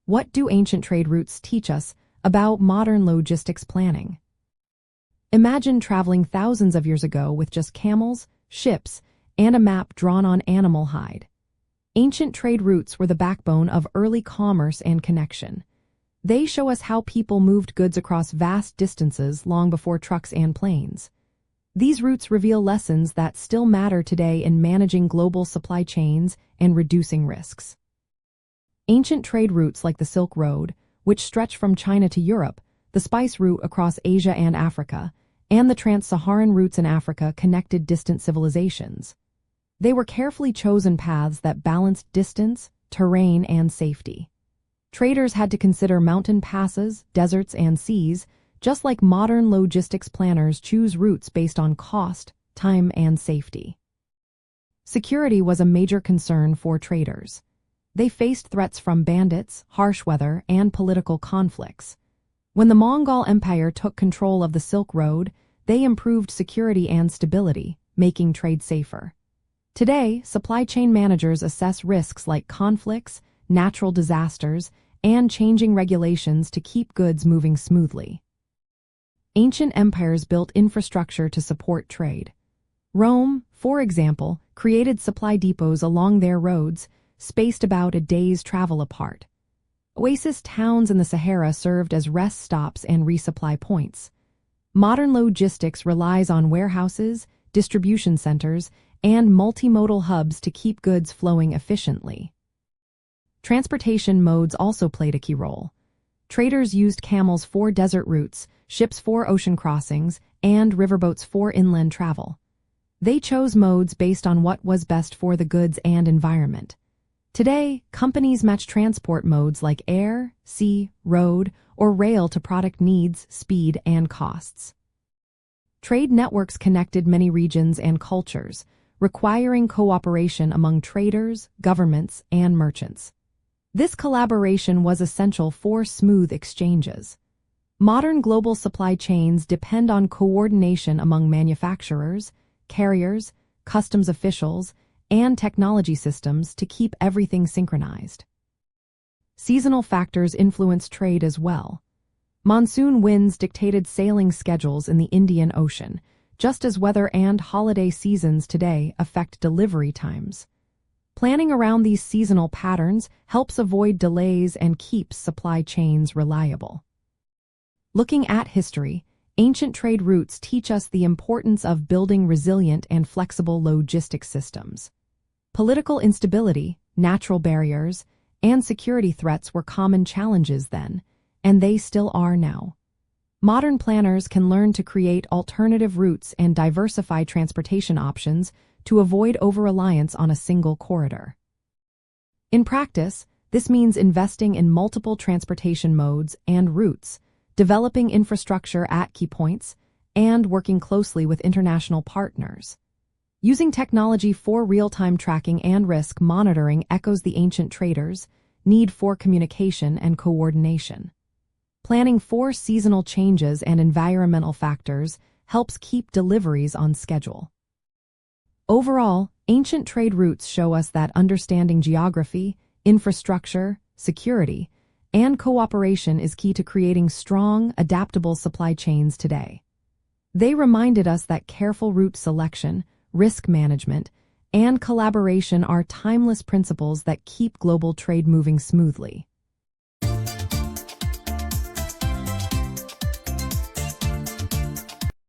What do ancient trade routes teach us about modern logistics planning? Imagine traveling thousands of years ago with just camels, ships, and a map drawn on animal hide. Ancient trade routes were the backbone of early commerce and connection. They show us how people moved goods across vast distances long before trucks and planes. These routes reveal lessons that still matter today in managing global supply chains and reducing risks. Ancient trade routes like the Silk Road, which stretch from China to Europe, the spice route across Asia and Africa, and the trans-Saharan routes in Africa connected distant civilizations. They were carefully chosen paths that balanced distance, terrain, and safety. Traders had to consider mountain passes, deserts, and seas, just like modern logistics planners choose routes based on cost, time, and safety. Security was a major concern for traders. They faced threats from bandits, harsh weather, and political conflicts. When the Mongol Empire took control of the Silk Road, they improved security and stability, making trade safer. Today, supply chain managers assess risks like conflicts, natural disasters, and changing regulations to keep goods moving smoothly. Ancient empires built infrastructure to support trade. Rome, for example, created supply depots along their roads, spaced about a day's travel apart. Oasis towns in the Sahara served as rest stops and resupply points. Modern logistics relies on warehouses, distribution centers, and multimodal hubs to keep goods flowing efficiently. Transportation modes also played a key role. Traders used camels for desert routes, ships for ocean crossings, and riverboats for inland travel. They chose modes based on what was best for the goods and environment. Today, companies match transport modes like air, sea, road, or rail to product needs, speed, and costs. Trade networks connected many regions and cultures, requiring cooperation among traders, governments, and merchants. This collaboration was essential for smooth exchanges. Modern global supply chains depend on coordination among manufacturers, carriers, customs officials, and technology systems to keep everything synchronized. Seasonal factors influenced trade as well. Monsoon winds dictated sailing schedules in the Indian Ocean, just as weather and holiday seasons today affect delivery times. Planning around these seasonal patterns helps avoid delays and keeps supply chains reliable. Looking at history, ancient trade routes teach us the importance of building resilient and flexible logistics systems. Political instability, natural barriers, and security threats were common challenges then, and they still are now. Modern planners can learn to create alternative routes and diversify transportation options to avoid over-reliance on a single corridor. In practice, this means investing in multiple transportation modes and routes, developing infrastructure at key points, and working closely with international partners. Using technology for real-time tracking and risk monitoring echoes the ancient traders' need for communication and coordination. Planning for seasonal changes and environmental factors helps keep deliveries on schedule. Overall, ancient trade routes show us that understanding geography, infrastructure, security, and cooperation is key to creating strong, adaptable supply chains today. They reminded us that careful route selection, risk management, and collaboration are timeless principles that keep global trade moving smoothly.